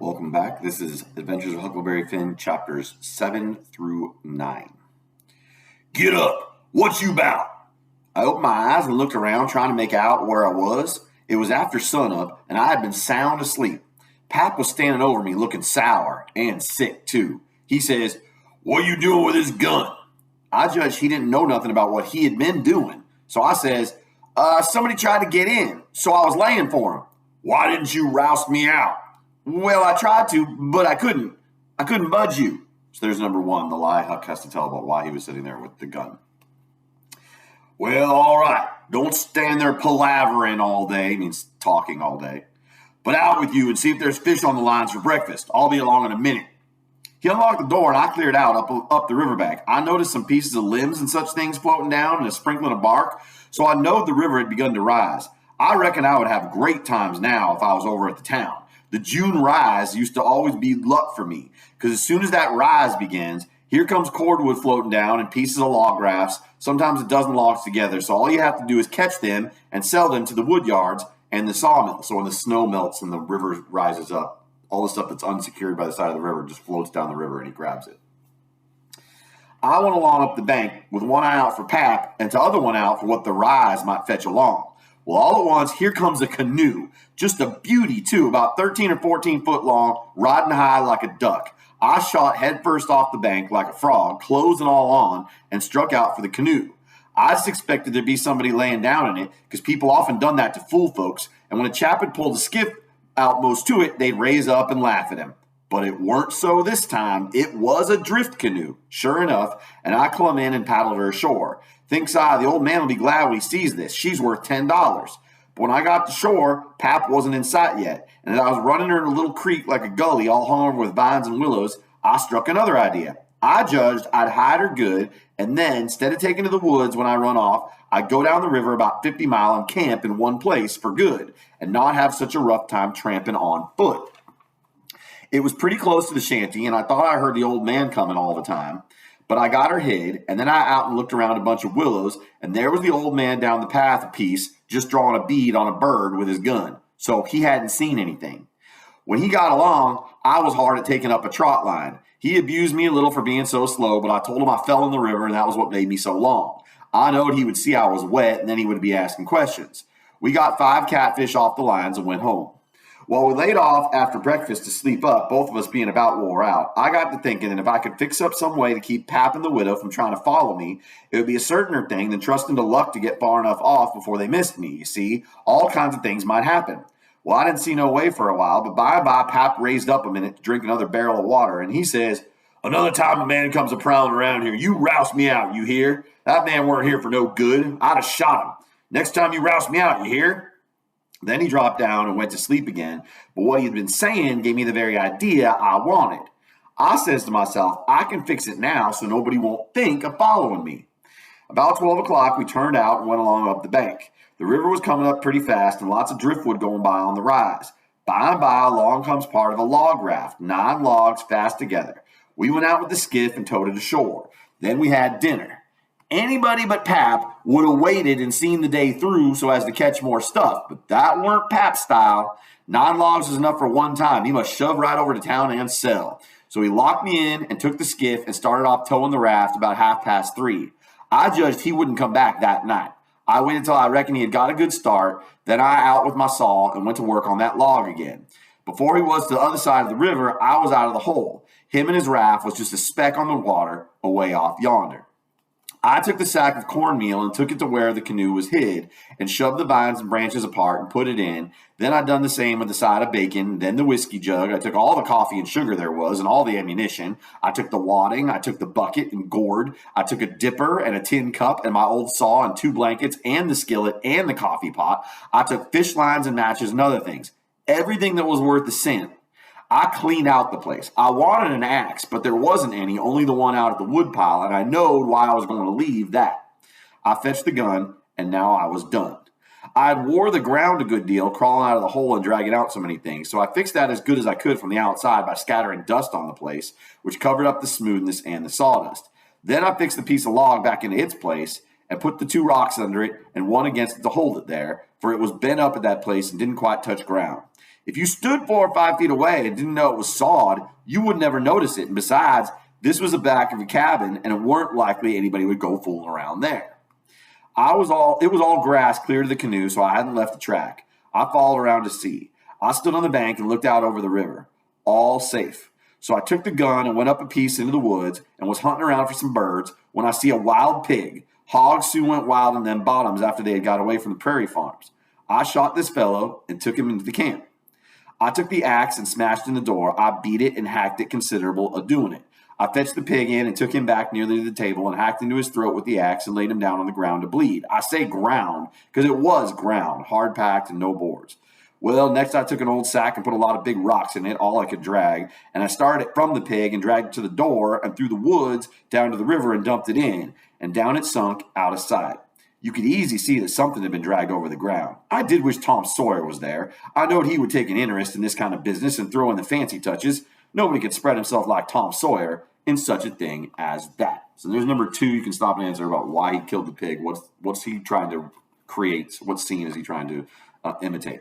Welcome back. This is Adventures of Huckleberry Finn, chapters 7 through 9. Get up! What you bout? I opened my eyes and looked around, trying to make out where I was. It was after sunup, and I had been sound asleep. Pap was standing over me, looking sour and sick, too. He says, "What you doing with this gun?" I judged he didn't know nothing about what he had been doing. So I says, somebody tried to get in, so I was laying for him. "Why didn't you roust me out?" "Well, I tried to, but I couldn't. I couldn't budge you." So there's number one, the lie Huck has to tell about why he was sitting there with the gun. "Well, all right. Don't stand there palavering all day," means talking all day. "But out with you and see if there's fish on the lines for breakfast. I'll be along in a minute." He unlocked the door, and I cleared out up the riverbank. I noticed some pieces of limbs and such things floating down and a sprinkling of bark, so I knowed the river had begun to rise. I reckon I would have great times now if I was over at the town. The June rise used to always be luck for me, because as soon as that rise begins, here comes cordwood floating down and pieces of log rafts, sometimes a dozen logs together. So all you have to do is catch them and sell them to the wood yards and the sawmill. So when the snow melts and the river rises up, all the stuff that's unsecured by the side of the river just floats down the river and he grabs it. I went along up the bank with one eye out for Pap and the other one out for what the rise might fetch along. Well, all at once, here comes a canoe. Just a beauty, too, about 13 or 14 foot long, riding high like a duck. I shot headfirst off the bank like a frog, clothes and all on, and struck out for the canoe. I just expected there'd be somebody laying down in it, because people often done that to fool folks, and when a chap had pulled a skiff out most to it, they'd raise up and laugh at him. But it weren't so this time. It was a drift canoe, sure enough, and I clumb in and paddled her ashore. Thinks I, the old man will be glad when he sees this. She's worth $10. But when I got to shore, Pap wasn't in sight yet, and as I was running her in a little creek like a gully all hung over with vines and willows, I struck another idea. I judged I'd hide her good, and then, instead of taking to the woods when I run off, I'd go down the river about 50 mile and camp in one place for good, and not have such a rough time tramping on foot. It was pretty close to the shanty, and I thought I heard the old man coming all the time. But I got her hid, and then I out and looked around a bunch of willows, and there was the old man down the path a piece, just drawing a bead on a bird with his gun. So he hadn't seen anything. When he got along, I was hard at taking up a trot line. He abused me a little for being so slow, but I told him I fell in the river, and that was what made me so long. I knowed he would see I was wet, and then he would be asking questions. We got 5 catfish off the lines and went home. While we laid off after breakfast to sleep up, both of us being about wore out, I got to thinking that if I could fix up some way to keep Pap and the widow from trying to follow me, it would be a certainer thing than trusting to luck to get far enough off before they missed me. You see, all kinds of things might happen. Well, I didn't see no way for a while, but by and by, Pap raised up a minute to drink another barrel of water, and he says, "Another time a man comes a prowling around here, you roust me out, you hear? That man weren't here for no good. I'd have shot him. Next time you roust me out, you hear?" Then he dropped down and went to sleep again, but what he had been saying gave me the very idea I wanted. I says to myself, I can fix it now so nobody won't think of following me. About 12 o'clock, we turned out and went along up the bank. The river was coming up pretty fast and lots of driftwood going by on the rise. By and by, along comes part of a log raft, 9 logs fast together. We went out with the skiff and towed it ashore. Then we had dinner. Anybody but Pap would have waited and seen the day through so as to catch more stuff, but that weren't Pap's style. 9 logs was enough for one time. He must shove right over to town and sell. So he locked me in and took the skiff and started off towing the raft about 3:30. I judged he wouldn't come back that night. I waited until I reckoned he had got a good start. Then I out with my saw and went to work on that log again. Before he was to the other side of the river, I was out of the hole. Him and his raft was just a speck on the water away off yonder. I took the sack of cornmeal and took it to where the canoe was hid and shoved the vines and branches apart and put it in. Then I done the same with the side of bacon, then the whiskey jug. I took all the coffee and sugar there was and all the ammunition. I took the wadding, I took the bucket and gourd. I took a dipper and a tin cup and my old saw and 2 blankets and the skillet and the coffee pot. I took fish lines and matches and other things. Everything that was worth a cent. I cleaned out the place. I wanted an axe, but there wasn't any, only the one out at the wood pile, and I knowed why I was going to leave that. I fetched the gun, and now I was done. I had wore the ground a good deal, crawling out of the hole and dragging out so many things, so I fixed that as good as I could from the outside by scattering dust on the place, which covered up the smoothness and the sawdust. Then I fixed the piece of log back into its place and put the 2 rocks under it and one against it to hold it there, for it was bent up at that place and didn't quite touch ground. If you stood 4 or 5 feet away and didn't know it was sawed, you would never notice it. And besides, this was the back of a cabin, and it weren't likely anybody would go fooling around there. It was all grass clear to the canoe, so I hadn't left the track. I followed around to see. I stood on the bank and looked out over the river. All safe. So I took the gun and went up a piece into the woods and was hunting around for some birds when I see a wild pig. Hogs soon went wild in them bottoms after they had got away from the prairie farms. I shot this fellow and took him into the camp. I took the axe and smashed in the door. I beat it and hacked it considerable of doing it. I fetched the pig in and took him back nearly to the table and hacked into his throat with the axe and laid him down on the ground to bleed. I say ground because it was ground, hard packed and no boards. Well, next I took an old sack and put a lot of big rocks in it, all I could drag, and I started it from the pig and dragged it to the door and through the woods down to the river and dumped it in, and down it sunk out of sight. You could easily see that something had been dragged over the ground. I did wish Tom Sawyer was there. I knowed he would take an interest in this kind of business and throw in the fancy touches. Nobody could spread himself like Tom Sawyer in such a thing as that. So there's number 2. You can stop and answer about why he killed the pig. What's he trying to create? What scene is he trying to imitate?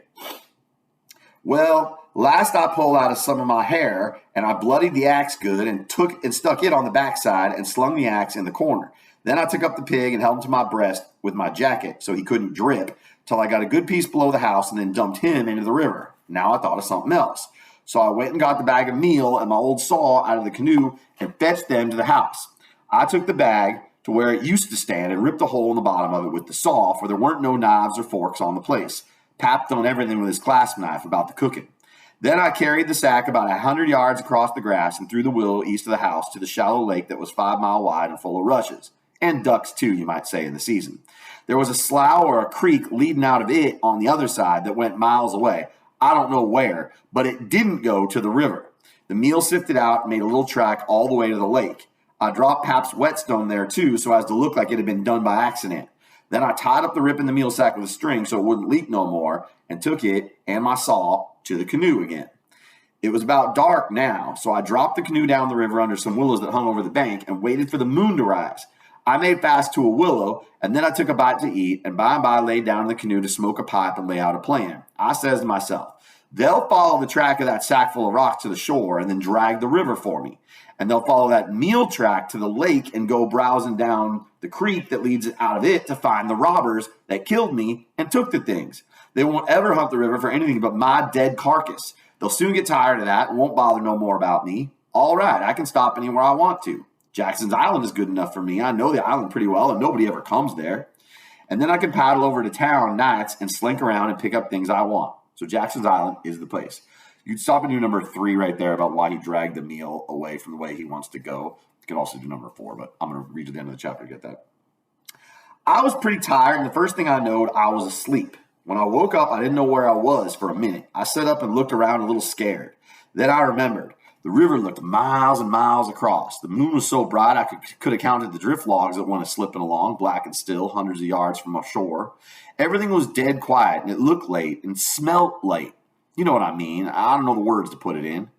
Well, last I pulled out of some of my hair, and I bloodied the axe good and stuck it on the backside and slung the axe in the corner. Then I took up the pig and held him to my breast with my jacket so he couldn't drip till I got a good piece below the house and then dumped him into the river. Now I thought of something else. So I went and got the bag of meal and my old saw out of the canoe and fetched them to the house. I took the bag to where it used to stand and ripped a hole in the bottom of it with the saw, for there weren't no knives or forks on the place. Pap done everything with his clasp knife about the cooking. Then I carried the sack about 100 yards across the grass and through the willow east of the house to the shallow lake that was 5 miles wide and full of rushes. And ducks, too, you might say, in the season. There was a slough or a creek leading out of it on the other side that went miles away. I don't know where, but it didn't go to the river. The meal sifted out and made a little track all the way to the lake. I dropped Pap's whetstone there, too, so as to look like it had been done by accident. Then I tied up the rip in the meal sack with a string so it wouldn't leak no more and took it and my saw to the canoe again. It was about dark now, so I dropped the canoe down the river under some willows that hung over the bank and waited for the moon to rise. I made fast to a willow, and then I took a bite to eat, and by and by laid down in the canoe to smoke a pipe and lay out a plan. I says to myself, they'll follow the track of that sack full of rocks to the shore and then drag the river for me. And they'll follow that meal track to the lake and go browsing down the creek that leads out of it to find the robbers that killed me and took the things. They won't ever hunt the river for anything but my dead carcass. They'll soon get tired of that and won't bother no more about me. All right, I can stop anywhere I want to. Jackson's Island is good enough for me. I know the island pretty well, and nobody ever comes there. And then I can paddle over to town nights and slink around and pick up things I want. So Jackson's Island is the place. You'd stop and do number 3 right there about why he dragged the meal away from the way he wants to go. You could also do number 4, but I'm going to read to the end of the chapter to get that. I was pretty tired, and the first thing I knowed, I was asleep. When I woke up, I didn't know where I was for a minute. I sat up and looked around a little scared. Then I remembered. The river looked miles and miles across. The moon was so bright I could have counted the drift logs that went slipping along, black and still, hundreds of yards from shore. Everything was dead quiet, and it looked late and smelt late. You know what I mean. I don't know the words to put it in.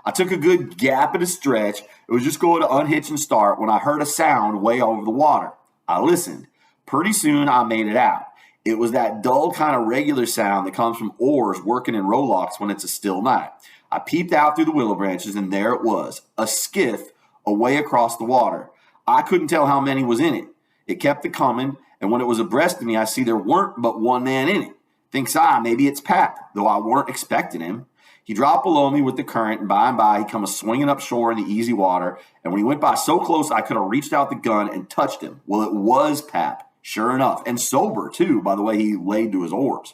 I took a good gap and a stretch. It was just going to unhitch and start when I heard a sound way over the water. I listened. Pretty soon I made it out. It was that dull kind of regular sound that comes from oars working in rowlocks when it's a still night. I peeped out through the willow branches, and there it was, a skiff away across the water. I couldn't tell how many was in it. It kept a-coming, and when it was abreast of me, I see there weren't but one man in it. Thinks I, maybe it's Pap, though I weren't expecting him. He dropped below me with the current, and by he come swinging up shore in the easy water, and when he went by so close, I could have reached out the gun and touched him. Well, it was Pap, sure enough, and sober, too, by the way he laid to his oars.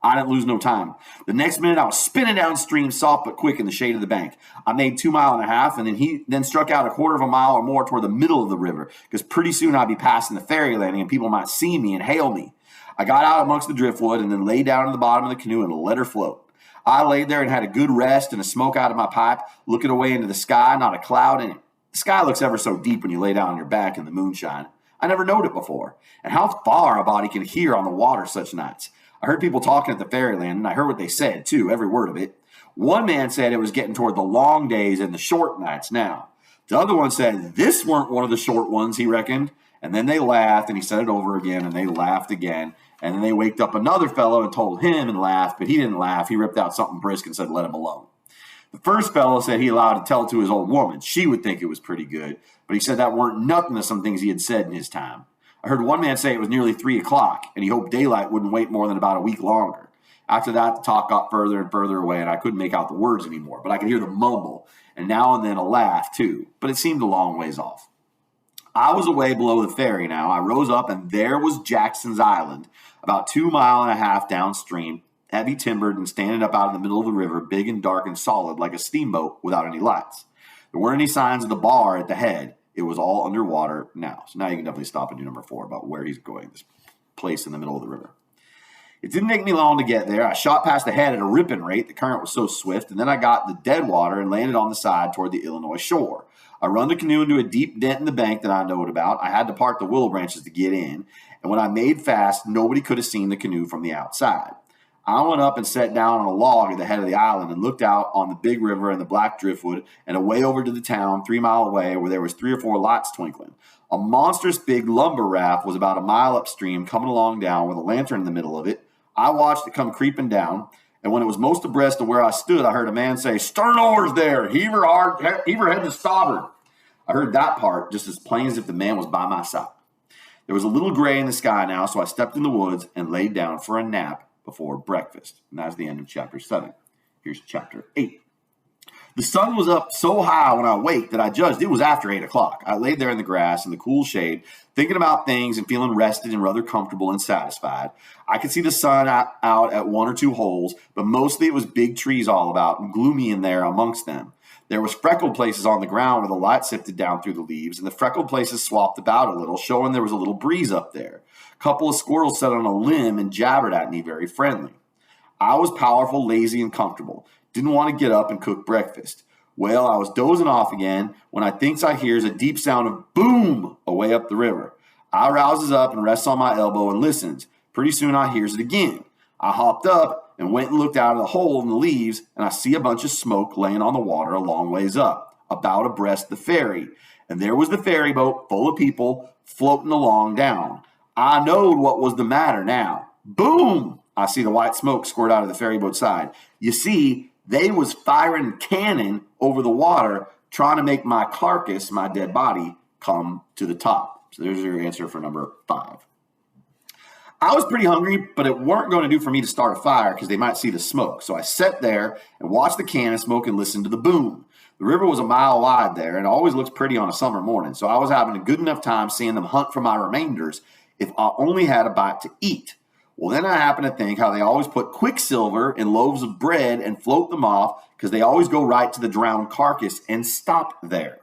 I didn't lose no time. The next minute, I was spinning downstream, soft but quick, in the shade of the bank. I made 2.5 miles, and he then struck out 1/4 mile or more toward the middle of the river, because pretty soon I'd be passing the ferry landing, and people might see me and hail me. I got out amongst the driftwood and then lay down in the bottom of the canoe and let her float. I laid there and had a good rest and a smoke out of my pipe, looking away into the sky, not a cloud in it. The sky looks ever so deep when you lay down on your back in the moonshine. I never knowed it before. And how far a body can hear on the water such nights. I heard people talking at the ferryland, and I heard what they said, too, every word of it. One man said it was getting toward the long days and the short nights now. The other one said this weren't one of the short ones, he reckoned. And then they laughed, and he said it over again, and they laughed again. And then they waked up another fellow and told him and laughed, but he didn't laugh. He ripped out something brisk and said, let him alone. The first fellow said he allowed to tell it to his old woman. She would think it was pretty good, but he said that weren't nothing to some things he had said in his time. I heard one man say it was nearly 3 o'clock, and he hoped daylight wouldn't wait more than about a week longer. After that, the talk got further and further away, and I couldn't make out the words anymore, but I could hear the mumble, and now and then a laugh, too, but it seemed a long ways off. I was away below the ferry now. I rose up, and there was Jackson's Island, about 2.5 miles downstream, heavy timbered and standing up out in the middle of the river, big and dark and solid like a steamboat without any lights. There weren't any signs of the bar at the head. It was all underwater now. So now you can definitely stop and do number 4 about where he's going, this place in the middle of the river. It didn't take me long to get there. I shot past the head at a ripping rate. The current was so swift, and then I got the dead water and landed on the side toward the Illinois shore. I run the canoe into a deep dent in the bank that I knowed about. I had to part the willow branches to get in, and when I made fast, nobody could have seen the canoe from the outside. I went up and sat down on a log at the head of the island and looked out on the big river and the black driftwood and away over to the town 3 miles away where there was 3 or 4 lights twinkling. A monstrous big lumber raft was about a mile upstream coming along down with a lantern in the middle of it. I watched it come creeping down, and when it was most abreast of where I stood, I heard a man say, "Stern oars there, heaver head to starboard." I heard that part just as plain as if the man was by my side. There was a little gray in the sky now, so I stepped in the woods and laid down for a nap before breakfast. And that's the end of chapter 7. Here's chapter 8. The sun was up so high when I waked that I judged it was after 8 o'clock. I laid there in the grass in the cool shade, thinking about things and feeling rested and rather comfortable and satisfied. I could see the sun out at 1 or 2 holes, but mostly it was big trees all about and gloomy in there amongst them. There was freckled places on the ground where the light sifted down through the leaves, and the freckled places swapped about a little, showing there was a little breeze up there. A couple of squirrels sat on a limb and jabbered at me very friendly. I was powerful, lazy, and comfortable. Didn't want to get up and cook breakfast. Well, I was dozing off again when I thinks I hears a deep sound of boom away up the river. I rouses up and rests on my elbow and listens. Pretty soon I hears it again. I hopped up and went and looked out of the hole in the leaves, and I see a bunch of smoke laying on the water a long ways up, about abreast the ferry. And there was the ferry boat full of people floating along down. I knowed what was the matter now. Boom! I see the white smoke squirt out of the ferry boat side. You see, they was firing cannon over the water, trying to make my carcass, my dead body, come to the top. So there's your answer for number 5. I was pretty hungry, but it weren't going to do for me to start a fire because they might see the smoke. So I sat there and watched the cannon smoke and listened to the boom. The river was a mile wide there, and it always looks pretty on a summer morning. So I was having a good enough time seeing them hunt for my remainders if I only had a bite to eat. Well, then I happened to think how they always put quicksilver in loaves of bread and float them off because they always go right to the drowned carcass and stop there.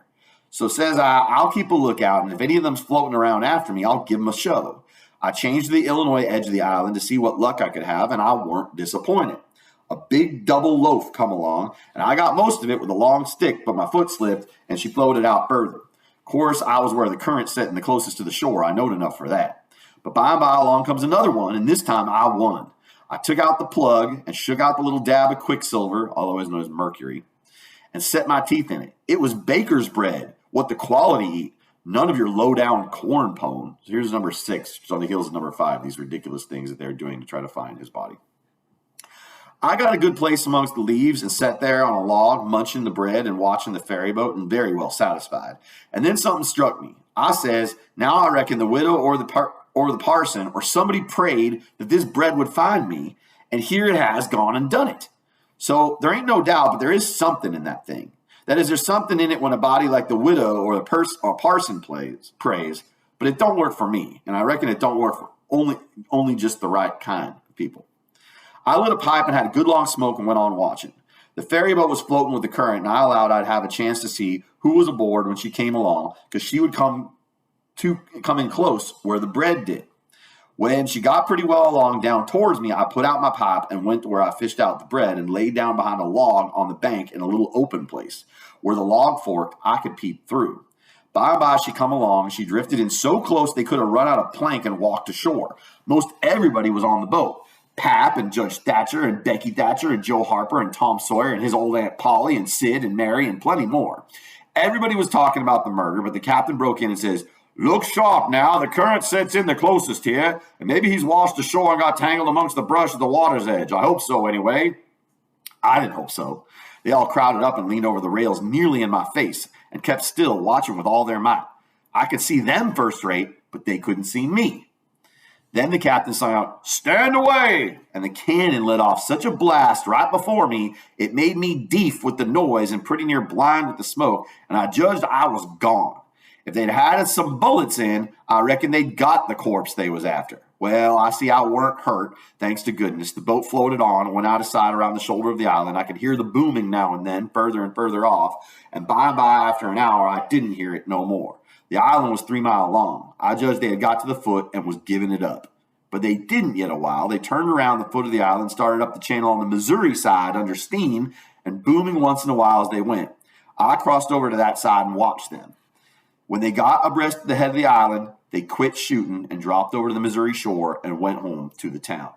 So says I'll keep a lookout, and if any of them's floating around after me, I'll give them a show. I changed to the Illinois edge of the island to see what luck I could have, and I weren't disappointed. A big double loaf come along, and I got most of it with a long stick, but my foot slipped, and she floated out further. Of course, I was where the current set and the closest to the shore. I knowed enough for that. But by and by along comes another one, and this time I won. I took out the plug and shook out the little dab of quicksilver, otherwise known as mercury, and set my teeth in it. It was baker's bread, what the quality eat. None of your low-down corn pone. So here's number 6, which on the heels of number 5, these ridiculous things that they're doing to try to find his body. I got a good place amongst the leaves and sat there on a log, munching the bread and watching the ferry boat and very well satisfied. And then something struck me. I says, now I reckon the widow or the parson or somebody prayed that this bread would find me, and here it has gone and done it. So there ain't no doubt, but there is something in that thing. That is, there's something in it when a body like the widow or the parson prays, but it don't work for me, and I reckon it don't work for only just the right kind of people. I lit a pipe and had a good long smoke and went on watching. The ferry boat was floating with the current, and I allowed I'd have a chance to see who was aboard when she came along, because she would come in close where the bread did. When she got pretty well along down towards me, I put out my pipe and went to where I fished out the bread and laid down behind a log on the bank in a little open place. Where the log forked, I could peep through. By and by, she come along. She drifted in so close they could have run out a plank and walked ashore. Most everybody was on the boat. Pap and Judge Thatcher and Becky Thatcher and Joe Harper and Tom Sawyer and his old Aunt Polly and Sid and Mary and plenty more. Everybody was talking about the murder, but the captain broke in and says, Look sharp now. The current sets in the closest here, and maybe he's washed ashore and got tangled amongst the brush at the water's edge. I hope so, anyway. I didn't hope so. They all crowded up and leaned over the rails nearly in my face and kept still, watching with all their might. I could see them first rate, but they couldn't see me. Then the captain sang out, "Stand away!" And the cannon let off such a blast right before me, it made me deaf with the noise and pretty near blind with the smoke, and I judged I was gone. If they'd had some bullets in, I reckon they'd got the corpse they was after. Well, I see I weren't hurt, thanks to goodness. The boat floated on and went out of sight around the shoulder of the island. I could hear the booming now and then, further and further off, and by, after an hour, I didn't hear it no more. The island was 3 miles long. I judged they had got to the foot and was giving it up. But they didn't yet a while. They turned around the foot of the island, started up the channel on the Missouri side under steam, and booming once in a while as they went. I crossed over to that side and watched them. When they got abreast of the head of the island, they quit shooting and dropped over to the Missouri shore and went home to the town.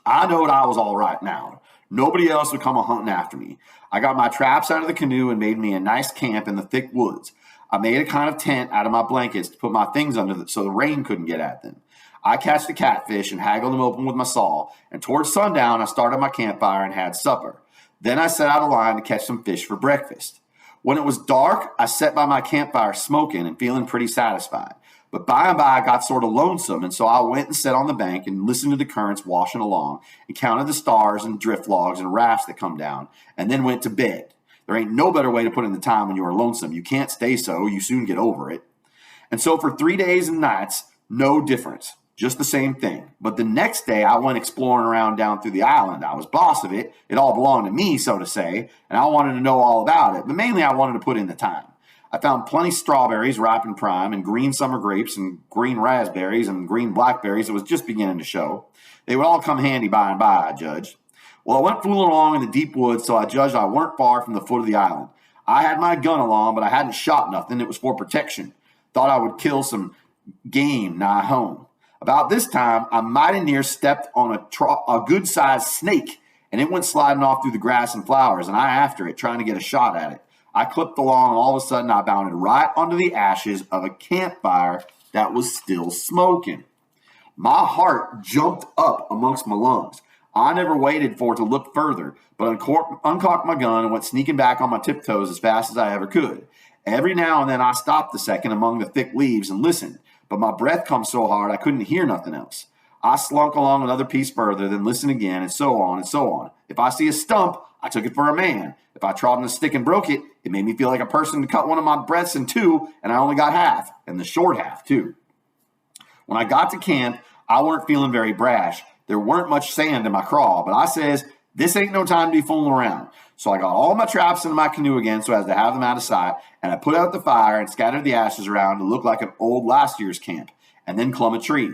I knowed I was all right now. Nobody else would come a-hunting after me. I got my traps out of the canoe and made me a nice camp in the thick woods. I made a kind of tent out of my blankets to put my things under so the rain couldn't get at them. I catched the catfish and haggled them open with my saw, and towards sundown I started my campfire and had supper. Then I set out a line to catch some fish for breakfast. When it was dark, I sat by my campfire smoking and feeling pretty satisfied. But by and by I got sort of lonesome, and so I went and sat on the bank and listened to the currents washing along and counted the stars and drift logs and rafts that come down, and then went to bed. There ain't no better way to put in the time when you are lonesome. You can't stay so. You soon get over it. And so for 3 days and nights, no difference. Just the same thing. But the next day, I went exploring around down through the island. I was boss of it. It all belonged to me, so to say, and I wanted to know all about it. But mainly, I wanted to put in the time. I found plenty strawberries ripe and prime, and green summer grapes, and green raspberries, and green blackberries that was just beginning to show. They would all come handy by and by, I judged. Well, I went fooling along in the deep woods, so I judged I weren't far from the foot of the island. I had my gun along, but I hadn't shot nothing. It was for protection. Thought I would kill some game nigh home. About this time, I mighty near stepped on a good-sized snake, and it went sliding off through the grass and flowers, and I after it, trying to get a shot at it. I clipped along, and all of a sudden, I bounded right onto the ashes of a campfire that was still smoking. My heart jumped up amongst my lungs. I never waited for it to look further, but uncocked my gun and went sneaking back on my tiptoes as fast as I ever could. Every now and then, I stopped a second among the thick leaves and listened. But my breath come so hard I couldn't hear nothing else. I slunk along another piece further, then listened again, and so on and so on. If I see a stump, I took it for a man. If I trod on a stick and broke it, it made me feel like a person to cut one of my breaths in two, and I only got half, and the short half, too. When I got to camp, I weren't feeling very brash. There weren't much sand in my craw, but I says, this ain't no time to be fooling around. So I got all my traps into my canoe again so as to have them out of sight, and I put out the fire and scattered the ashes around to look like an old last year's camp, and then clumb a tree.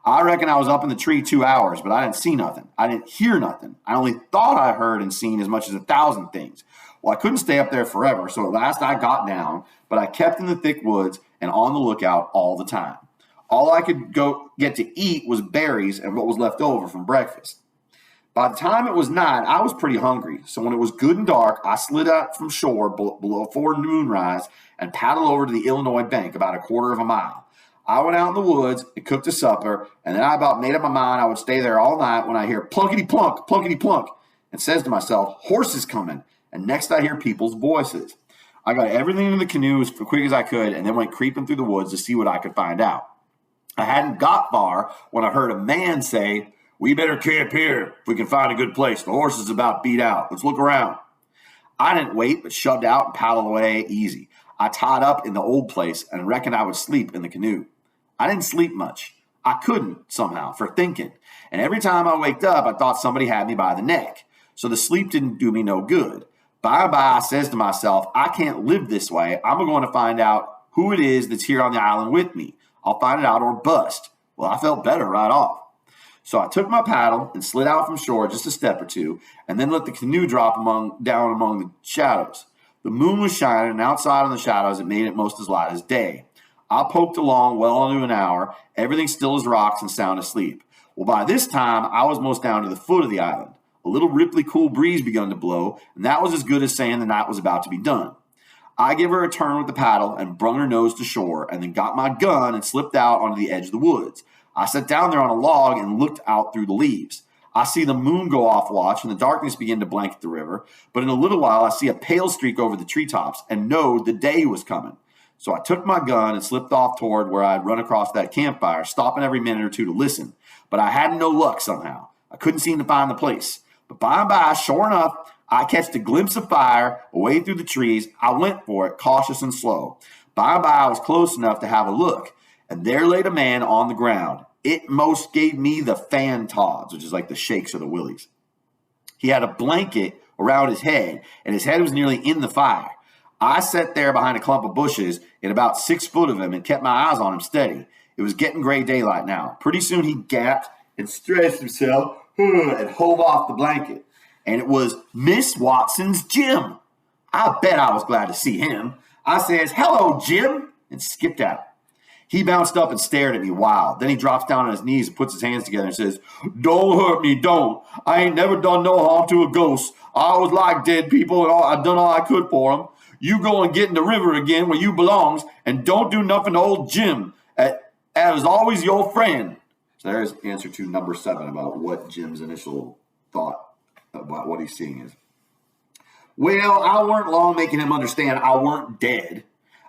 I reckon I was up in the tree 2 hours, but I didn't see nothing. I didn't hear nothing. I only thought I heard and seen as much as 1,000 things. Well, I couldn't stay up there forever, so at last I got down, but I kept in the thick woods and on the lookout all the time. All I could go get to eat was berries and what was left over from breakfast. By the time it was night, I was pretty hungry, so when it was good and dark, I slid out from shore below moonrise and paddled over to the Illinois bank about a quarter of a mile. I went out in the woods and cooked a supper, and then I about made up my mind I would stay there all night when I hear plunkety-plunk, and says to myself, horses coming, and next I hear people's voices. I got everything in the canoe as quick as I could and then went creeping through the woods to see what I could find out. I hadn't got far when I heard a man say, "We better camp here if we can find a good place. The horse is about beat out. Let's look around." I didn't wait, but shoved out and paddled away easy. I tied up in the old place and reckoned I would sleep in the canoe. I didn't sleep much. I couldn't, somehow, for thinking. And every time I waked up, I thought somebody had me by the neck. So the sleep didn't do me no good. By and by, I says to myself, I can't live this way. I'm going to find out who it is that's here on the island with me. I'll find it out or bust. Well, I felt better right off. So I took my paddle and slid out from shore just a step or two, and then let the canoe drop down among the shadows. The moon was shining, and outside in the shadows, it made it most as light as day. I poked along well into an hour, everything still as rocks and sound asleep. Well, by this time, I was most down to the foot of the island. A little ripply cool breeze begun to blow, and that was as good as saying the night was about to be done. I give her a turn with the paddle and brung her nose to shore, and then got my gun and slipped out onto the edge of the woods. I sat down there on a log and looked out through the leaves. I see the moon go off watch and the darkness begin to blanket the river, but in a little while I see a pale streak over the treetops and know the day was coming. So I took my gun and slipped off toward where I'd run across that campfire, stopping every minute or two to listen. But I had no luck somehow. I couldn't seem to find the place. But by and by, sure enough, I catched a glimpse of fire away through the trees. I went for it, cautious and slow. By and by, I was close enough to have a look, and there laid a man on the ground. It most gave me the fan-tods, which is like the shakes or the willies. He had a blanket around his head, and his head was nearly in the fire. I sat there behind a clump of bushes in about 6 foot of him and kept my eyes on him steady. It was getting gray daylight now. Pretty soon he gasped and stretched himself and hove off the blanket. And it was Miss Watson's Jim. I bet I was glad to see him. I says, "Hello, Jim," and skipped out. He bounced up and stared at me wild. Then he drops down on his knees and puts his hands together and says, "Don't hurt me, don't. I ain't never done no harm to a ghost. I always liked dead people, and I done all I could for them. You go and get in the river again where you belongs, and don't do nothing to old Jim. As always, your friend." So there's answer to number 7 about what Jim's initial thought about what he's seeing is. Well, I weren't long making him understand I weren't dead.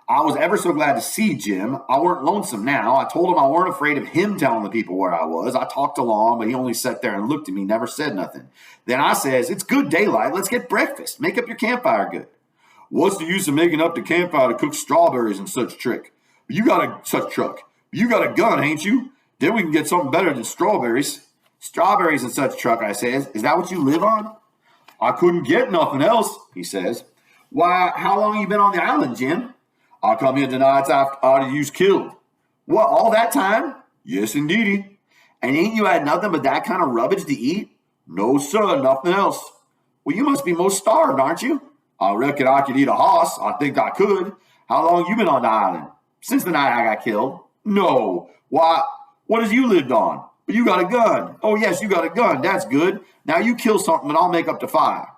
I was ever so glad to see Jim. I weren't lonesome now. I told him I weren't afraid of him telling the people where I was. I talked along, but he only sat there and looked at me, never said nothing. Then I says, "It's good daylight. Let's get breakfast. Make up your campfire good." "What's the use of making up the campfire to cook strawberries and such trick? You got a gun, ain't you? Then we can get something better than strawberries." "Strawberries and such truck," I says. "Is that what you live on?" "I couldn't get nothing else," he says. "Why, how long you been on the island, Jim?" "I come here the nights after you's killed." "What, all that time?" "Yes, indeedy." "And ain't you had nothing but that kind of rubbish to eat?" "No, sir, nothing else." "Well, you must be most starved, aren't you?" "I reckon I could eat a hoss. I think I could." "How long you been on the island?" "Since the night I got killed." "No. Why, what has you lived on?" "But you got a gun." "Oh, yes, you got a gun. That's good. Now you kill something and I'll make up the fire."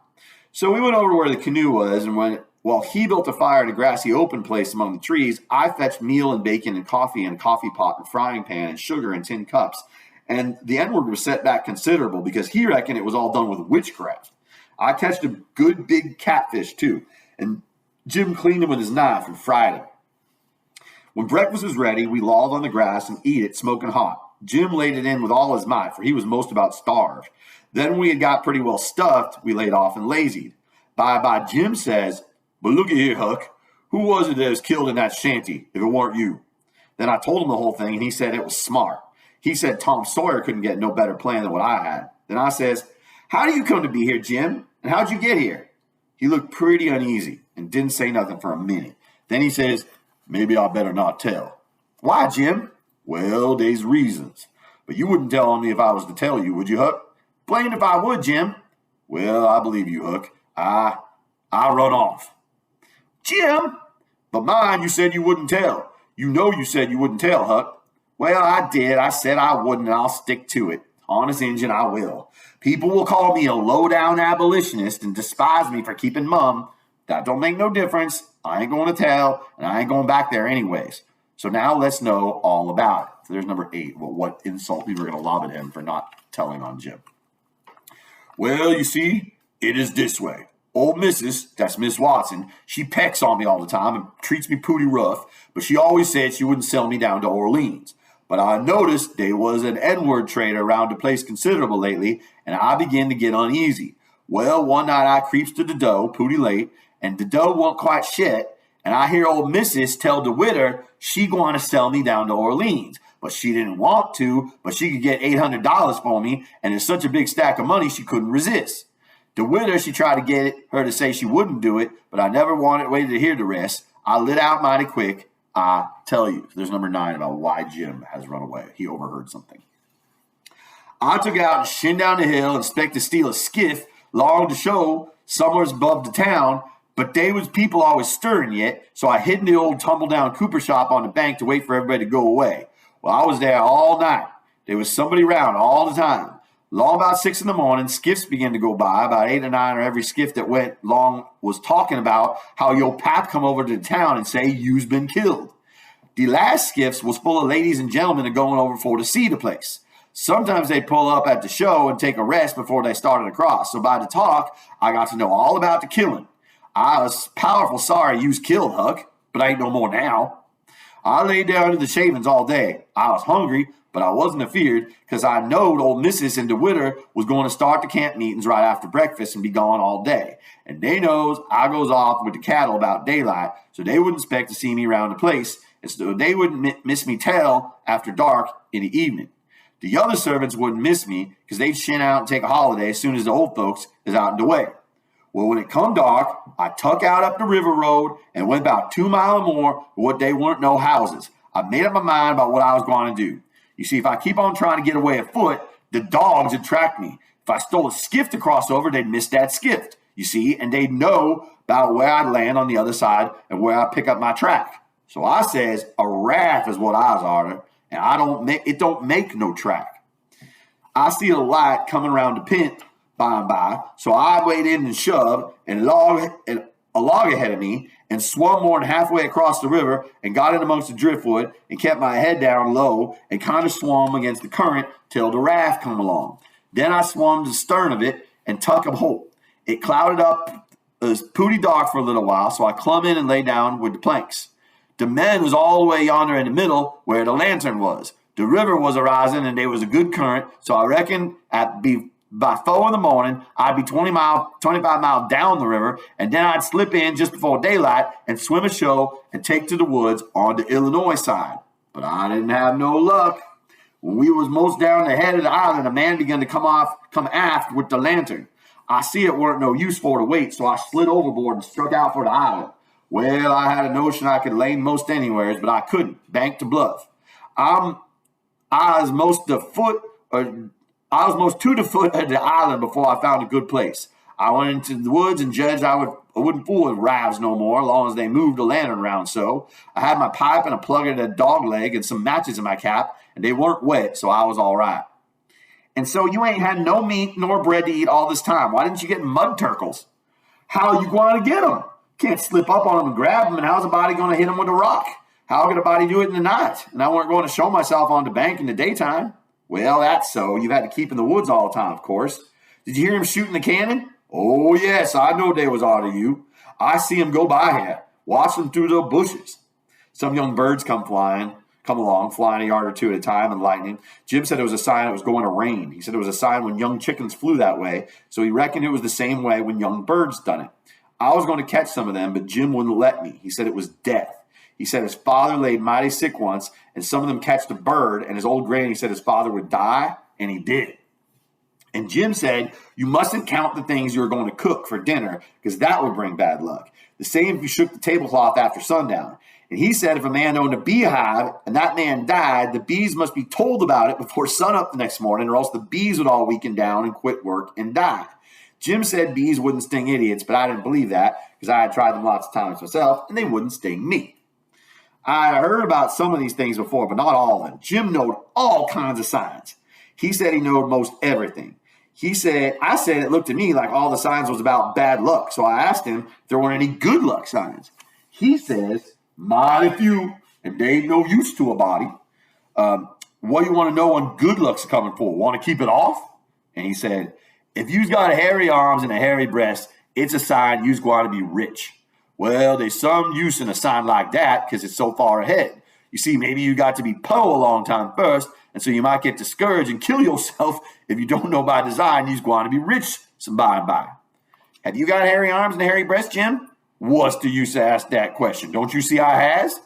So we went over to where the canoe was, and while he built a fire in a grassy open place among the trees, I fetched meal and bacon and coffee in a coffee pot and frying pan and sugar in tin cups. And the N-word was set back considerable because he reckoned it was all done with witchcraft. I catched a good big catfish too, and Jim cleaned him with his knife and fried him. When breakfast was ready, we lolled on the grass and eat it smoking hot. Jim laid it in with all his might, for he was most about starved. Then when we had got pretty well stuffed, we laid off and lazied. By Jim says, "But look at here, Huck. Who was it that was killed in that shanty, if it weren't you?" Then I told him the whole thing, and he said it was smart. He said Tom Sawyer couldn't get no better plan than what I had. Then I says, "How do you come to be here, Jim? And how'd you get here?" He looked pretty uneasy and didn't say nothing for a minute. Then he says, "Maybe I better not tell." "Why, Jim?" "Well, there's reasons. But you wouldn't tell on me if I was to tell you, would you, Huck?" "Blamed if I would, Jim." "Well, I believe you, Huck. I run off." "Jim!" "But mind, you said you wouldn't tell. You know you said you wouldn't tell, Huck." "Well, I did. I said I wouldn't, and I'll stick to it. Honest Injun, I will. People will call me a low-down abolitionist and despise me for keeping mum. That don't make no difference. I ain't going to tell, and I ain't going back there anyways. So now let's know all about it." So there's number 8. Well, what insult people are going to lob at him for not telling on Jim. "Well, you see, it is this way. Old missus, that's Miss Watson, she pecks on me all the time and treats me pretty rough, but she always said she wouldn't sell me down to Orleans. But I noticed there was an N-word trader around the place considerable lately, and I began to get uneasy. Well, one night I creeps to the dough, pretty late, and the dough won't quite shit, and I hear old missus tell the widder she going to sell me down to Orleans. But she didn't want to, but she could get $800 for me, and it's such a big stack of money she couldn't resist. The widder, she tried to get her to say she wouldn't do it, but I never waited to hear the rest. I lit out mighty quick, I tell you." There's number 9 about why Jim has run away. He overheard something. "I took out and shinned down the hill and expect to steal a skiff long to show somewheres above the town, but they was people always stirring yet, so I hid in the old tumble-down cooper shop on the bank to wait for everybody to go away. Well, I was there all night. There was somebody around all the time. Long about 6 in the morning, skiffs began to go by. About 8 or 9 or every skiff that went long was talking about how your pap come over to the town and say you's been killed. The last skiffs was full of ladies and gentlemen and going over for to see the place. Sometimes they'd pull up at the show and take a rest before they started across. So by the talk, I got to know all about the killing. I was powerful sorry you's killed, Huck, but I ain't no more now. I laid down in the shavings all day. I was hungry, but I wasn't afeared because I knowed old missus and the widder was going to start the camp meetings right after breakfast and be gone all day. And they knows I goes off with the cattle about daylight, so they wouldn't expect to see me around the place, and so they wouldn't miss me till after dark in the evening. The other servants wouldn't miss me because they'd shin out and take a holiday as soon as the old folks is out in the way. Well, when it come dark, I tuck out up the river road and went about 2 miles or more what they weren't no houses. I made up my mind about what I was going to do. You see, if I keep on trying to get away afoot, the dogs would track me. If I stole a skiff to cross over, they'd miss that skiff, you see, and they'd know about where I'd land on the other side and where I'd pick up my track. So I says a raft is what I was after, and it don't make no track. I see a light coming around the pint by and by, so I weighed in and shoved a log ahead of me and swum more than halfway across the river and got in amongst the driftwood and kept my head down low and kind of swum against the current till the raft come along. Then I swum to the stern of it and tuck a hole. It clouded up. It was pooty dark for a little while, so I clumb in and lay down with the planks. The men was all the way yonder in the middle where the lantern was. The river was arising and there was a good current, so I reckon by 4 in the morning, I'd be 25 miles down the river, and then I'd slip in just before daylight and swim ashore and take to the woods on the Illinois side. But I didn't have no luck. When we was most down the head of the island, a man began to come aft with the lantern. I see it weren't no use for to wait, so I slid overboard and struck out for the island. Well, I had a notion I could lay most anywheres, but I couldn't. Bank to bluff. I was most to the foot of the island before I found a good place. I went into the woods and judged I wouldn't fool with rafts no more, as long as they moved the lantern around so. I had my pipe and a plug in a dog leg and some matches in my cap, and they weren't wet, so I was all right. And so you ain't had no meat nor bread to eat all this time. Why didn't you get mud turkles? How you going to get them? Can't slip up on them and grab them, and how's a body going to hit them with a rock? How could a body do it in the night? And I weren't going to show myself on the bank in the daytime. Well, that's so. You've had to keep in the woods all the time, of course. Did you hear him shooting the cannon? Oh, yes, I know they was out of you. I see him go by here, watching through the bushes. Some young birds come along, flying a yard or two at a time and lightning. Jim said it was a sign it was going to rain. He said it was a sign when young chickens flew that way, so he reckoned it was the same way when young birds done it. I was going to catch some of them, but Jim wouldn't let me. He said it was death. He said his father laid mighty sick once, and some of them catched a bird, and his old granny said his father would die, and he did. And Jim said, you mustn't count the things you're going to cook for dinner, because that would bring bad luck. The same if you shook the tablecloth after sundown. And he said if a man owned a beehive and that man died, the bees must be told about it before sunup the next morning, or else the bees would all weaken down and quit work and die. Jim said bees wouldn't sting idiots, but I didn't believe that because I had tried them lots of times myself, and they wouldn't sting me. I had heard about some of these things before, but not all of them. Jim knowed all kinds of signs. He said he knowed most everything. I said it looked to me like all the signs was about bad luck, so I asked him if there weren't any good luck signs. He says, mighty few, and they ain't no use to a body. What do you want to know when good luck's coming for? Want to keep it off? And he said, if you's got hairy arms and a hairy breast, it's a sign you's going to be rich. Well, there's some use in a sign like that because it's so far ahead. You see, maybe you got to be po a long time first, and so you might get discouraged and kill yourself if you don't know by design you's going to be rich some by and by. Have you got hairy arms and a hairy breast, Jim? What's the use to ask that question? Don't you see I has?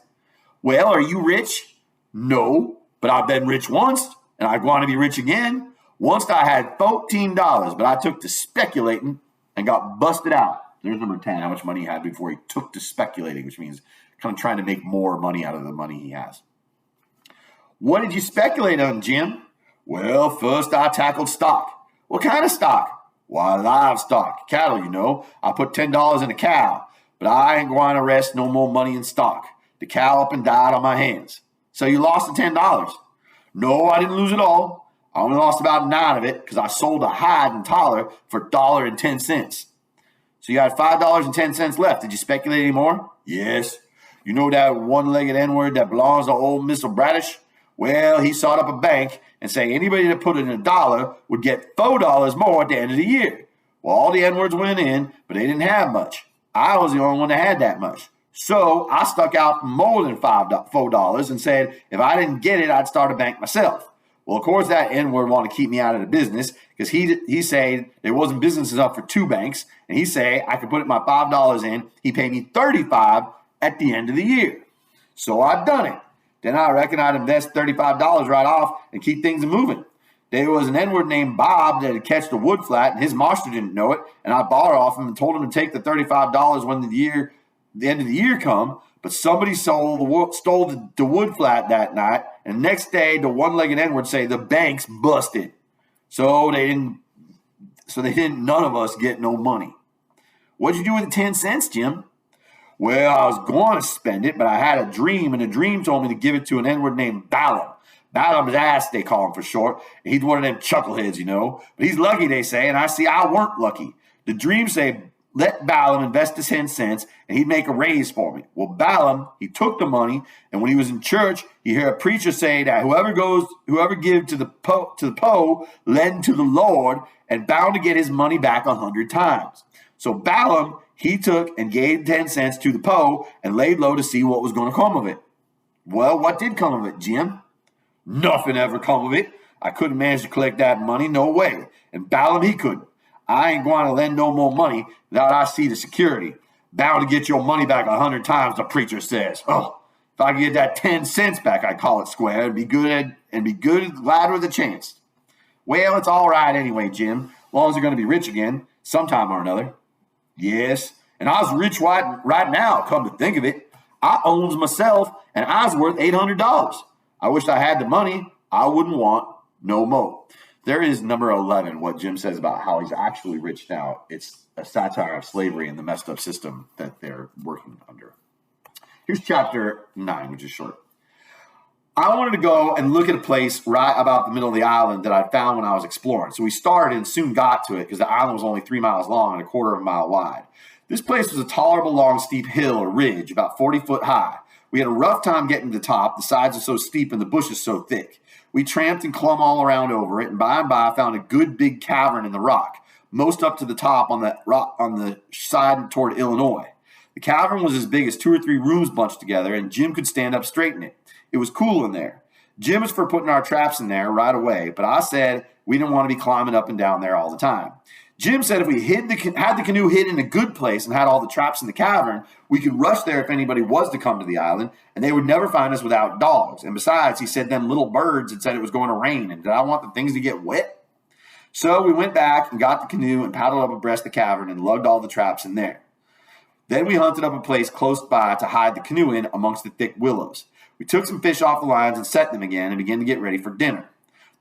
Well, are you rich? No, but I've been rich once, and I want to be rich again. Once I had $14, but I took to speculating and got busted out. There's number 10, how much money he had before he took to speculating, which means kind of trying to make more money out of the money he has. What did you speculate on, Jim? Well, first I tackled stock. What kind of stock? Why, livestock, cattle, you know. I put $10 in a cow, but I ain't going to rest no more money in stock. The cow up and died on my hands. So you lost the $10? No, I didn't lose it all. I only lost about 9 of it because I sold a hide and collar for $1.10. So you got $5.10 left. Did you speculate anymore? Yes. You know that one-legged N-word that belongs to old Mr. Bradish? Well, he sought up a bank and say anybody that put in $1 would get $4 more at the end of the year. Well, all the N-words went in, but they didn't have much. I was the only one that had that much. So I stuck out more than $4 and said if I didn't get it, I'd start a bank myself. Well, of course, that N-word wanted to keep me out of the business because he said there wasn't business enough for 2 banks, and he say I could put my $5 in. He paid me $35 at the end of the year. So I done it. Then I reckon I'd invest $35 right off and keep things moving. There was an N-word named Bob that had catched a wood flat, and his master didn't know it, and I borrowed off him and told him to take the $35 when the end of the year come. But somebody stole the wood flat that night, and the next day the one-legged N-word say the bank's busted. So they didn't none of us get no money. What'd you do with the 10 cents, Jim? Well, I was going to spend it, but I had a dream, and the dream told me to give it to an N-word named Balaam. Balaam's ass, they call him for short. He's one of them chuckleheads, you know. But he's lucky, they say, and I weren't lucky. The dream say, let Balaam invest the 10 cents, and he'd make a raise for me. Well, Balaam, he took the money, and when he was in church, he heard a preacher say that whoever give to the poor, lend to the Lord, and bound to get his money back 100 times. So Balaam, he took and gave 10 cents to the poor and laid low to see what was going to come of it. Well, what did come of it, Jim? Nothing ever come of it. I couldn't manage to collect that money, no way. And Balaam, he couldn't. I ain't going to lend no more money without I see the security. Bound to get your money back 100 times, the preacher says. Oh, if I could get that 10 cents back, I'd call it square and be good glad with a chance. Well, it's all right anyway, Jim, as long as you're going to be rich again, sometime or another. Yes, and I was rich right now, come to think of it. I owns myself, and I was worth $800. I wish I had the money. I wouldn't want no more. There is number 11, what Jim says about how he's actually rich now. It's a satire of slavery and the messed up system that they're working under. Here's chapter 9, which is short. I wanted to go and look at a place right about the middle of the island that I found when I was exploring. So we started and soon got to it because the island was only 3 miles long and 1/4 mile wide. This place was a tolerable long steep hill or ridge about 40 foot high. We had a rough time getting to the top. The sides are so steep and the bushes so thick. We tramped and clumb all around over it, and by found a good big cavern in the rock, most up to the top on the side toward Illinois. The cavern was as big as 2 or 3 rooms bunched together, and Jim could stand up straight in it. It was cool in there. Jim was for putting our traps in there right away, but I said we didn't want to be climbing up and down there all the time. Jim said if we had the canoe hid in a good place and had all the traps in the cavern, we could rush there if anybody was to come to the island, and they would never find us without dogs. And besides, he said them little birds had said it was going to rain, and did I want the things to get wet? So we went back and got the canoe and paddled up abreast the cavern and lugged all the traps in there. Then we hunted up a place close by to hide the canoe in amongst the thick willows. We took some fish off the lines and set them again and began to get ready for dinner.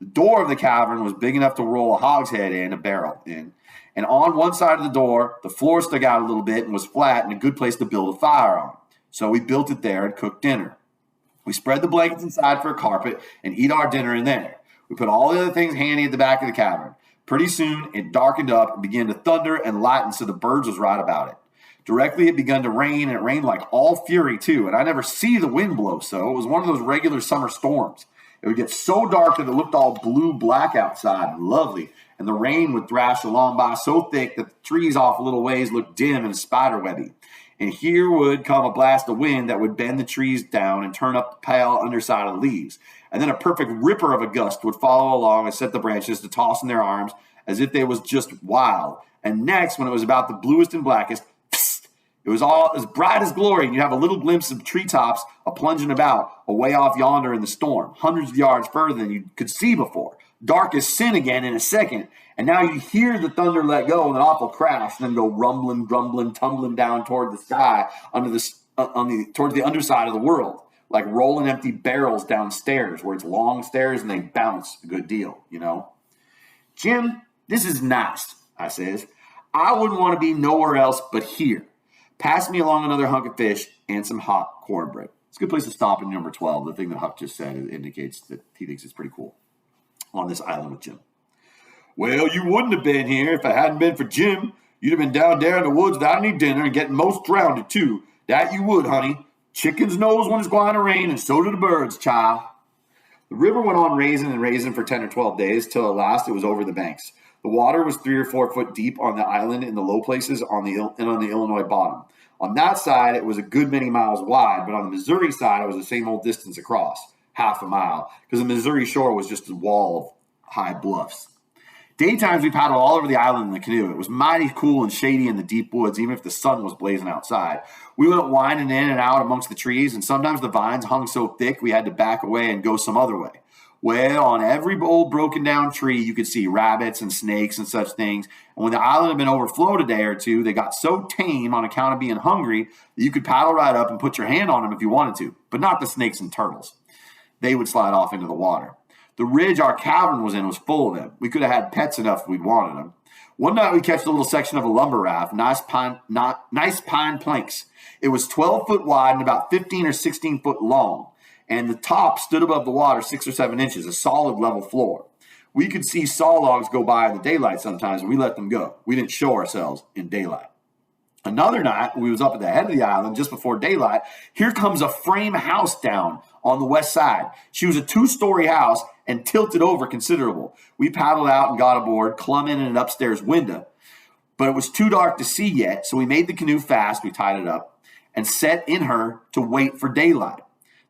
The door of the cavern was big enough to roll a hogshead in, a barrel in, and on one side of the door, the floor stuck out a little bit and was flat and a good place to build a fire on. So we built it there and cooked dinner. We spread the blankets inside for a carpet and eat our dinner in there. We put all the other things handy at the back of the cavern. Pretty soon, it darkened up and began to thunder and lighten, so the birds was right about it. Directly, it begun to rain, and it rained like all fury, too, and I never see the wind blow so. It was one of those regular summer storms. It would get so dark that it looked all blue-black outside and lovely, and the rain would thrash along by so thick that the trees off a little ways looked dim and spiderwebby. And here would come a blast of wind that would bend the trees down and turn up the pale underside of the leaves. And then a perfect ripper of a gust would follow along and set the branches to toss in their arms as if they was just wild. And next, when it was about the bluest and blackest, it was all as bright as glory, and you'd have a little glimpse of treetops a-plunging about away off yonder in the storm, hundreds of yards further than you could see before. Dark as sin again in a second, and now you hear the thunder let go and an awful crash, and then go rumbling, grumbling, tumbling down toward the sky towards the underside of the world, like rolling empty barrels downstairs where it's long stairs and they bounce a good deal, you know. Jim, this is nice, I says. I wouldn't want to be nowhere else but here. Pass me along another hunk of fish and some hot cornbread. It's a good place to stop in number 12. The thing that Huck just said indicates that he thinks it's pretty cool. on this island with Jim. Well, you wouldn't have been here if it hadn't been for Jim. You'd have been down there in the woods without any dinner and getting most drowned, too. That you would, honey. Chickens knows when it's going to rain, and so do the birds, child. The river went on raising and raising for 10 or 12 days, till at last it was over the banks. The water was 3 or 4 foot deep on the island in the low places on the Illinois bottom. On that side, it was a good many miles wide, but on the Missouri side, it was the same old distance across, half a mile, because the Missouri shore was just a wall of high bluffs. Daytimes, we paddled all over the island in the canoe. It was mighty cool and shady in the deep woods, even if the sun was blazing outside. We went winding in and out amongst the trees, and sometimes the vines hung so thick we had to back away and go some other way. Well, on every old broken down tree, you could see rabbits and snakes and such things. And when the island had been overflowed a day or two, they got so tame on account of being hungry that you could paddle right up and put your hand on them if you wanted to, but not the snakes and turtles. They would slide off into the water. The ridge our cabin was in was full of them. We could have had pets enough if we'd wanted them. One night we catched a little section of a lumber raft, nice pine planks. It was 12 foot wide and about 15 or 16 foot long, and the top stood above the water 6 or 7 inches, a solid level floor. We could see saw logs go by in the daylight sometimes, and we let them go. We didn't show ourselves in daylight. Another night, we was up at the head of the island just before daylight. Here comes a frame house down on the west side. She was a 2-story house and tilted over considerable. We paddled out and got aboard, clumb in an upstairs window. But it was too dark to see yet, so we made the canoe fast, we tied it up, and set in her to wait for daylight.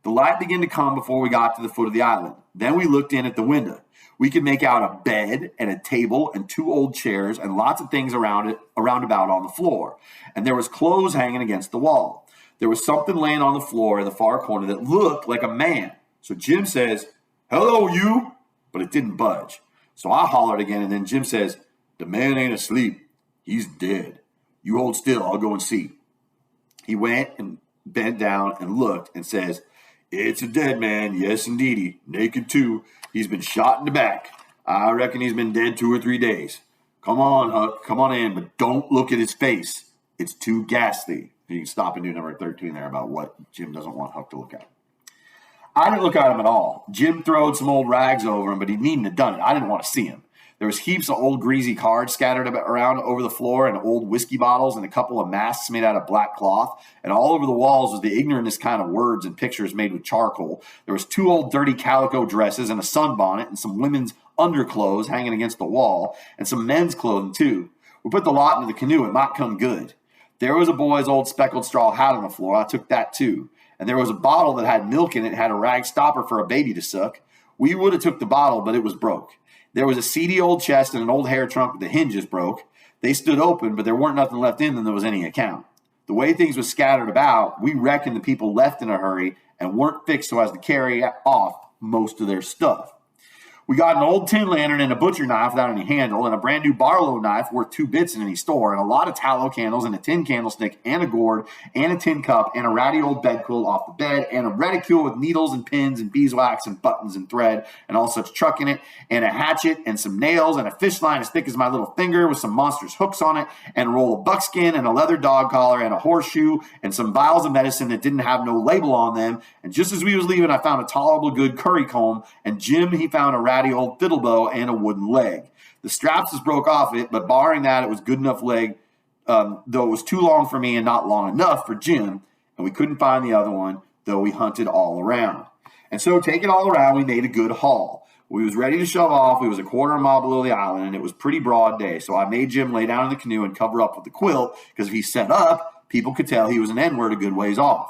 The light began to come before we got to the foot of the island. Then we looked in at the window. We could make out a bed and a table and 2 old chairs and lots of things around about on the floor. And there was clothes hanging against the wall. There was something laying on the floor in the far corner that looked like a man. So Jim says, "Hello, you," but it didn't budge. So I hollered again, and then Jim says, "The man ain't asleep. He's dead. You hold still, I'll go and see." He went and bent down and looked and says, "It's a dead man, yes indeedy, naked too. He's been shot in the back. I reckon he's been dead 2 or 3 days. Come on, Huck, come on in, but don't look at his face. It's too ghastly." You can stop and do number 13 there about what Jim doesn't want Huck to look at. I didn't look at him at all. Jim throwed some old rags over him, but he needn't have done it. I didn't want to see him. There was heaps of old greasy cards scattered around over the floor and old whiskey bottles and a couple of masks made out of black cloth. And all over the walls was the ignorantest kind of words and pictures made with charcoal. There was 2 old dirty calico dresses and a sunbonnet and some women's underclothes hanging against the wall and some men's clothing too. We put the lot into the canoe. It might come good. There was a boy's old speckled straw hat on the floor. I took that too. And there was a bottle that had milk in it and had a rag stopper for a baby to suck. We would have took the bottle, but it was broke. There was a seedy old chest and an old hair trunk with the hinges broke. They stood open, but there weren't nothing left in them that was any account. The way things was scattered about, we reckoned the people left in a hurry and weren't fixed so as to carry off most of their stuff. We got an old tin lantern and a butcher knife without any handle and a brand new Barlow knife worth 2 bits in any store and a lot of tallow candles and a tin candlestick and a gourd and a tin cup and a ratty old bedquilt off the bed and a reticule with needles and pins and beeswax and buttons and thread and all such truck in it and a hatchet and some nails and a fish line as thick as my little finger with some monstrous hooks on it and a roll of buckskin and a leather dog collar and a horseshoe and some vials of medicine that didn't have no label on them. And just as we was leaving, I found a tolerable good curry comb and Jim, he found a ratty old fiddle bow and a wooden leg. The straps was broke off it, but barring that, it was good enough leg, though it was too long for me and not long enough for Jim, and we couldn't find the other one, though we hunted all around. And so, taking all around, we made a good haul. We was ready to shove off. We was a quarter of a mile below the island, and it was pretty broad day, so I made Jim lay down in the canoe and cover up with the quilt, because if he set up, people could tell he was an N-word a good ways off.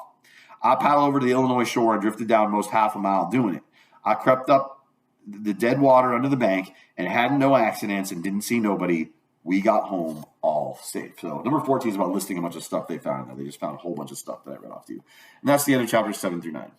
I paddled over to the Illinois shore and drifted down most half a mile doing it. I crept up the dead water under the bank and had no accidents and didn't see nobody. We got home all safe. So number 14 is about listing a bunch of stuff they found in there. They just found a whole bunch of stuff that I read off to you. And that's the end of chapters 7 through 9.